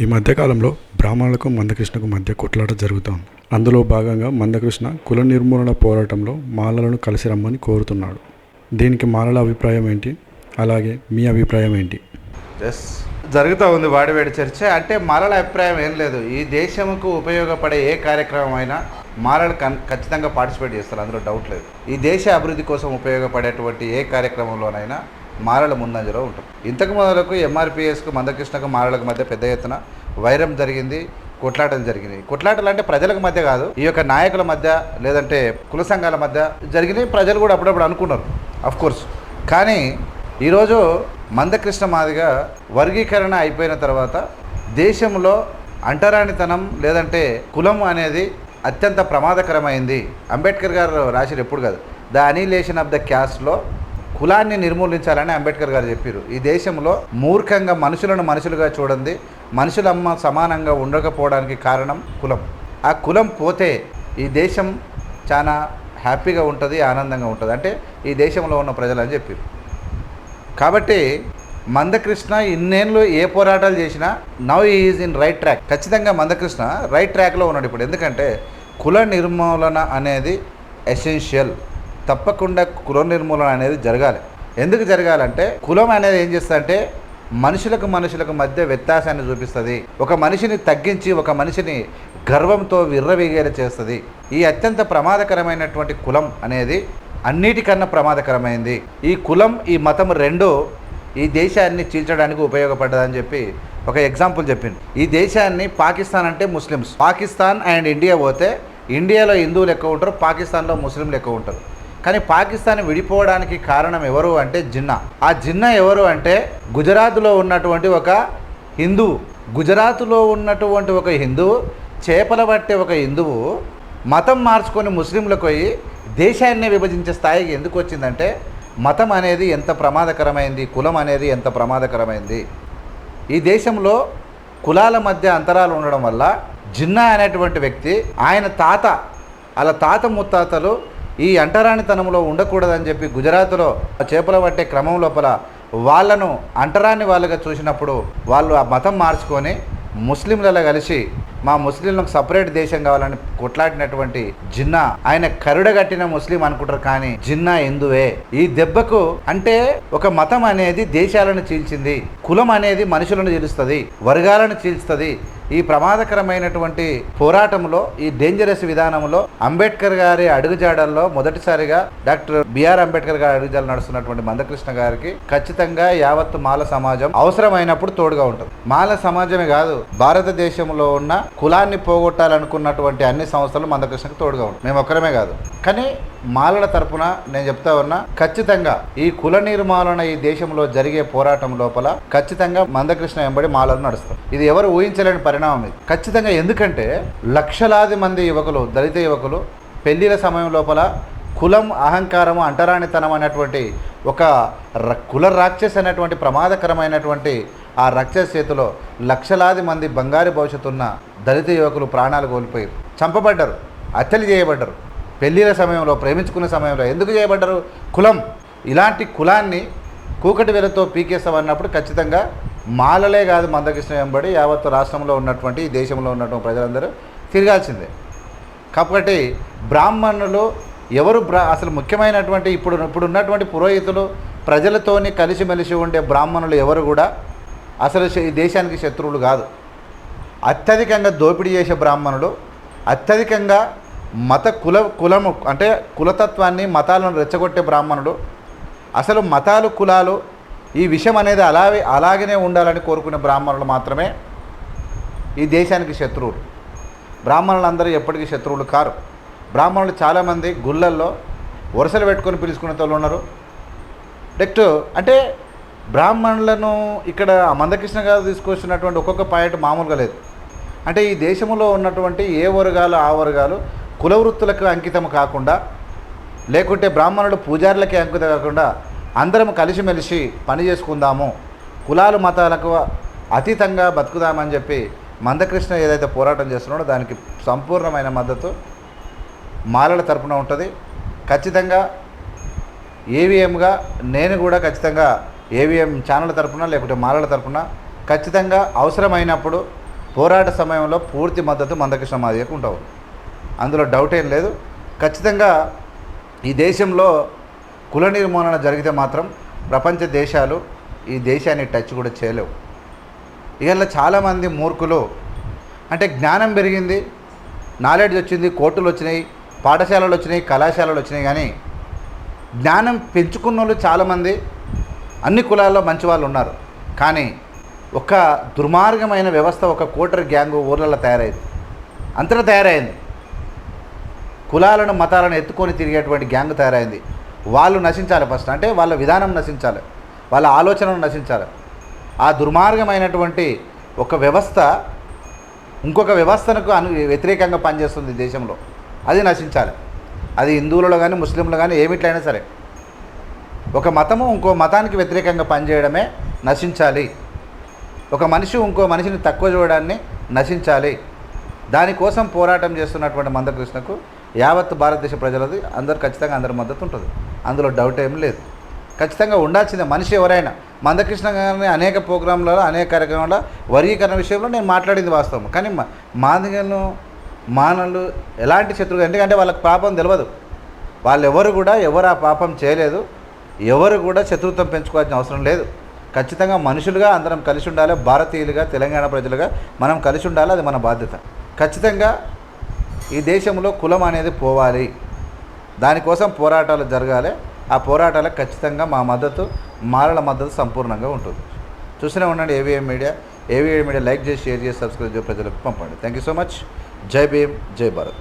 ఈ మధ్యకాలంలో బ్రాహ్మణులకు మందకృష్ణకు మధ్య కొట్లాట జరుగుతోంది. అందులో భాగంగా మందకృష్ణ కుల నిర్మూలన పోరాటంలో మాలలను కలిసి రమ్మని కోరుతున్నాడు. దీనికి మాలల అభిప్రాయం ఏంటి, అలాగే మీ అభిప్రాయం ఏంటి? ఎస్, జరుగుతూ ఉంది వాడివేడి చర్చ. అంటే మాలల అభిప్రాయం ఏం లేదు. ఈ దేశంకు ఉపయోగపడే ఏ కార్యక్రమం అయినా మాలలు ఖచ్చితంగా పార్టిసిపేట్ చేస్తారు, అందులో డౌట్ లేదు. ఈ దేశ అభివృద్ధి కోసం ఉపయోగపడేటువంటి ఏ కార్యక్రమంలోనైనా మాలల ముందంజలో ఉంటాం. ఇంతకు మొదలకు ఎంఆర్పిఎస్కు మందకృష్ణకు మాలలకు మధ్య పెద్ద ఎత్తున వైరం జరిగింది, కొట్లాటలు జరిగినాయి. కొట్లాటలు అంటే ప్రజలకు మధ్య కాదు, ఈ యొక్క నాయకుల మధ్య లేదంటే కుల సంఘాల మధ్య జరిగినాయి. ప్రజలు కూడా అప్పుడప్పుడు అనుకున్నారు, కోర్స్. కానీ ఈరోజు మందకృష్ణ మాదిగా వర్గీకరణ అయిపోయిన తర్వాత దేశంలో అంటరానితనం లేదంటే కులం అనేది అత్యంత ప్రమాదకరమైంది. అంబేద్కర్ గారు రాసిరు, ఎప్పుడు కాదు, ద అనిలేషన్ ఆఫ్ ద క్యాస్ట్లో కులాన్ని నిర్మూలించాలని అంబేద్కర్ గారు చెప్పారు. ఈ దేశంలో మూర్ఖంగా మనుషులను మనుషులుగా చూడండి, మనుషులమ్మ సమానంగా ఉండకపోవడానికి కారణం కులం. ఆ కులం పోతే ఈ దేశం చాలా హ్యాపీగా ఉంటుంది, ఆనందంగా ఉంటుంది, అంటే ఈ దేశంలో ఉన్న ప్రజలు అని చెప్పారు. కాబట్టి మందకృష్ణ ఇన్నేళ్ళు ఏ పోరాటాలు చేసినా now is in right track. ఖచ్చితంగా మందకృష్ణ రైట్ ట్రాక్లో ఉన్నాడు ఇప్పుడు. ఎందుకంటే కుల నిర్మూలన అనేది ఎసెన్షియల్. తప్పకుండా కుల నిర్మూలన అనేది జరగాలి. ఎందుకు జరగాలంటే కులం అనేది ఏం చేస్తుందంటే మనుషులకు మధ్య వ్యత్యాసాన్ని చూపిస్తుంది. ఒక మనిషిని తగ్గించి ఒక మనిషిని గర్వంతో విర్రవీగేలా చేస్తుంది. ఈ అత్యంత ప్రమాదకరమైనటువంటి కులం అనేది అన్నిటికన్నా ప్రమాదకరమైంది. ఈ కులం ఈ మతం రెండు ఈ దేశాన్ని చీల్చడానికి ఉపయోగపడ్డదని చెప్పి ఒక ఎగ్జాంపుల్ చెప్పింది. ఈ దేశాన్ని పాకిస్తాన్ అంటే ముస్లిమ్స్, పాకిస్తాన్ అండ్ ఇండియా పోతే ఇండియాలో హిందువులు ఎక్కువ ఉంటారు, పాకిస్తాన్లో ముస్లింలు ఎక్కువ ఉంటారు. కానీ పాకిస్తాన్ విడిపోవడానికి కారణం ఎవరు అంటే జిన్నా. ఆ జిన్నా ఎవరు అంటే గుజరాత్లో ఉన్నటువంటి ఒక హిందువు. గుజరాత్లో ఉన్నటువంటి ఒక హిందువు, చేపల పట్టే ఒక హిందువు మతం మార్చుకొని ముస్లింలకు పోయి దేశాన్ని విభజించే స్థాయికి ఎందుకు వచ్చిందంటే మతం అనేది ఎంత ప్రమాదకరమైంది, కులం అనేది ఎంత ప్రమాదకరమైంది. ఈ దేశంలో కులాల మధ్య అంతరాలు ఉండడం వల్ల జిన్నా అనేటువంటి వ్యక్తి ఆయన అలా తాత ముత్తాతలు ఈ అంటరానితనంలో ఉండకూడదని చెప్పి గుజరాత్లో చేపల పట్టే క్రమం లోపల వాళ్ళను అంటరాని వాళ్ళగా చూసినప్పుడు వాళ్ళు ఆ మతం మార్చుకొని ముస్లింలలో కలిసి మా ముస్లింలకు సపరేట్ దేశం కావాలని కొట్లాడినటువంటి జిన్నా ఆయన కరుడగట్టిన ముస్లిం అనుకుంటారు, కానీ జిన్నా హిందువే. ఈ దెబ్బకు అంటే ఒక మతం అనేది దేశాలను చీల్చింది, కులం అనేది మనుషులను చీలుస్తుంది, వర్గాలను చీల్స్తుంది. ఈ ప్రమాదకరమైనటువంటి పోరాటంలో ఈ డేంజరస్ విధానంలో అంబేద్కర్ గారి అడుగుజాడల్లో మొదటిసారిగా డాక్టర్ బిఆర్ అంబేద్కర్ గారి అడుగుజాడలు నడుస్తున్నటువంటి మందకృష్ణ గారికి ఖచ్చితంగా యావత్తు మాల సమాజం అవసరమైనప్పుడు తోడుగా ఉంటుంది. మాల సమాజమే కాదు, భారతదేశంలో ఉన్న కులాన్ని పోగొట్టాలనుకున్నటువంటి అన్ని సంస్థలు మందకృష్ణకు తోడుగా ఉంటాయి. మేము ఒక్కరమే కాదు. కానీ మాలల తరపున నేను చెప్తా ఉన్నా, ఖచ్చితంగా ఈ కుల నిర్మూలన ఈ దేశంలో జరిగే పోరాటం లోపల ఖచ్చితంగా మందకృష్ణ వెంబడి మాలలు నడుస్తారు. ఇది ఎవరు ఊహించలేని పరిణామం ఇది ఖచ్చితంగా. ఎందుకంటే లక్షలాది మంది యువకులు, దళిత యువకులు పెళ్లిల సమయం లోపల కులం, అహంకారము, అంటరానితనం అనేటువంటి ఒక కుల రాక్షస్ అనేటువంటి ప్రమాదకరమైనటువంటి ఆ రాక్షస చేతిలో లక్షలాది మంది బంగారు భవిష్యత్తు ఉన్న దళిత యువకులు ప్రాణాలు కోల్పోయారు, చంపబడ్డారు, హత్యలు చేయబడ్డారు. పెళ్లిల సమయంలో, ప్రేమించుకునే సమయంలో ఎందుకు చేయబడ్డారు? కులం. ఇలాంటి కులాన్ని కూకటి వేలతో పీకేస్తామన్నప్పుడు ఖచ్చితంగా మాలలే కాదు, మందకృష్ణ వెంబడి యావత్తు రాష్ట్రంలో ఉన్నటువంటి ఈ దేశంలో ఉన్నటువంటి ప్రజలందరూ తిరగాల్సిందే. కాబట్టి బ్రాహ్మణులు ఎవరు అసలు ముఖ్యమైనటువంటి ఇప్పుడు ఉన్నటువంటి పురోహితులు, ప్రజలతోని కలిసిమెలిసి ఉండే బ్రాహ్మణులు ఎవరు కూడా అసలు ఈ దేశానికి శత్రువులు కాదు. అత్యధికంగా దోపిడీ చేసే బ్రాహ్మణులు, అత్యధికంగా కులము అంటే కులతత్వాన్ని, మతాలను రెచ్చగొట్టే బ్రాహ్మణుడు, అసలు మతాలు, కులాలు ఈ విషయం అనేది అలాగనే ఉండాలని కోరుకునే బ్రాహ్మణులు మాత్రమే ఈ దేశానికి శత్రువులు. బ్రాహ్మణులందరూ ఎప్పటికీ శత్రువులు కారు. బ్రాహ్మణులు చాలామంది గుళ్ళల్లో వరుసలు పెట్టుకొని పిలుచుకునే వాళ్ళు ఉన్నారు. నెక్స్ట్ అంటే బ్రాహ్మణులను ఇక్కడ మందకృష్ణ గారు తీసుకొచ్చినటువంటి ఒక్కొక్క పాయింట్ మామూలుగా లేదు. అంటే ఈ దేశంలో ఉన్నటువంటి ఏ వర్గాలు ఆ వర్గాలు కుల వృత్తులకు అంకితం కాకుండా, లేకుంటే బ్రాహ్మణులు పూజారులకే అంకితం కాకుండా అందరం కలిసిమెలిసి పని చేసుకుందాము, కులాలు మతాలకు అతీతంగా బతుకుదామని చెప్పి మందకృష్ణ ఏదైతే పోరాటం చేస్తున్నాడో దానికి సంపూర్ణమైన మద్దతు మాలల తరపున ఉంటుంది. ఖచ్చితంగా ఏవిఎంగా నేను కూడా ఖచ్చితంగా ఏవిఎం ఛానల్ తరపున లేకుంటే మాలల తరపున ఖచ్చితంగా అవసరమైనప్పుడు పోరాట సమయంలో పూర్తి మద్దతు మందకృష్ణ మాదిగకు ఉంటావు, అందులో డౌట్ ఏం లేదు. ఖచ్చితంగా ఈ దేశంలో కుల నిర్మూలన జరిగితే మాత్రం ప్రపంచ దేశాలు ఈ దేశాన్ని టచ్ కూడా చేయలేవు. ఇవాళ చాలామంది మూర్ఖులు, అంటే జ్ఞానం పెరిగింది, నాలెడ్జ్ వచ్చింది, కోర్టులు వచ్చినాయి, పాఠశాలలు వచ్చినాయి, కళాశాలలు వచ్చినాయి, కానీ జ్ఞానం పెంచుకున్న వాళ్ళు చాలామంది అన్ని కులాల్లో మంచి వాళ్ళు ఉన్నారు. కానీ ఒక దుర్మార్గమైన వ్యవస్థ, ఒక కోటరీ గ్యాంగు ఊర్లలో తయారైంది, అంతటా తయారైంది. కులాలను మతాలను ఎత్తుకొని తిరిగేటువంటి గ్యాంగ్ తయారైంది. వాళ్ళు నశించాలి ఫస్ట్, అంటే వాళ్ళ విధానం నశించాలి, వాళ్ళ ఆలోచనలు నశించాలి. ఆ దుర్మార్గమైనటువంటి ఒక వ్యవస్థ ఇంకొక వ్యవస్థకు వ్యతిరేకంగా పనిచేస్తుంది దేశంలో, అది నశించాలి. అది హిందువులలో కానీ ముస్లింలు కానీ ఏమిట్లయినా సరే, ఒక మతము ఇంకో మతానికి వ్యతిరేకంగా పనిచేయడమే నశించాలి. ఒక మనిషి ఇంకో మనిషిని తక్కువ చూడడాన్ని నశించాలి. దానికోసం పోరాటం చేస్తున్నటువంటి మందకృష్ణకు యావత్ భారతదేశ ప్రజలది అందరు ఖచ్చితంగా అందరి మద్దతు ఉంటుంది, అందులో డౌట్ ఏం లేదు. ఖచ్చితంగా ఉండాల్సిందే. మనిషి ఎవరైనా మందకృష్ణ గారిని అనేక ప్రోగ్రాంలలో అనేక కార్యక్రమాల్లో వర్గీకరణ విషయంలో నేను మాట్లాడింది వాస్తవం. కానీ మాదిగలను మానలు ఎలాంటి శత్రువు, ఎందుకంటే వాళ్ళకి పాపం తెలియదు, వాళ్ళు ఎవరు కూడా ఎవరు ఆ పాపం చేయలేదు, ఎవరు కూడా శత్రుత్వం పెంచుకోవాల్సిన అవసరం లేదు. ఖచ్చితంగా మనుషులుగా అందరం కలిసి ఉండాలి, భారతీయులుగా తెలంగాణ ప్రజలుగా మనం కలిసి ఉండాలి, అది మన బాధ్యత. ఖచ్చితంగా ఈ దేశంలో కులం అనేది పోవాలి, దానికోసం పోరాటాలు జరగాలి. ఆ పోరాటాలకు ఖచ్చితంగా మా మద్దతు, మాలల మద్దతు సంపూర్ణంగా ఉంటుంది. చూస్తూనే ఉండండి AVM media. AVM media like చేసి, షేర్ చేసి, సబ్స్క్రైబ్ చేసి ప్రజలకు పంపండి. Thank you so much. జై భీమ్, జై భారత్.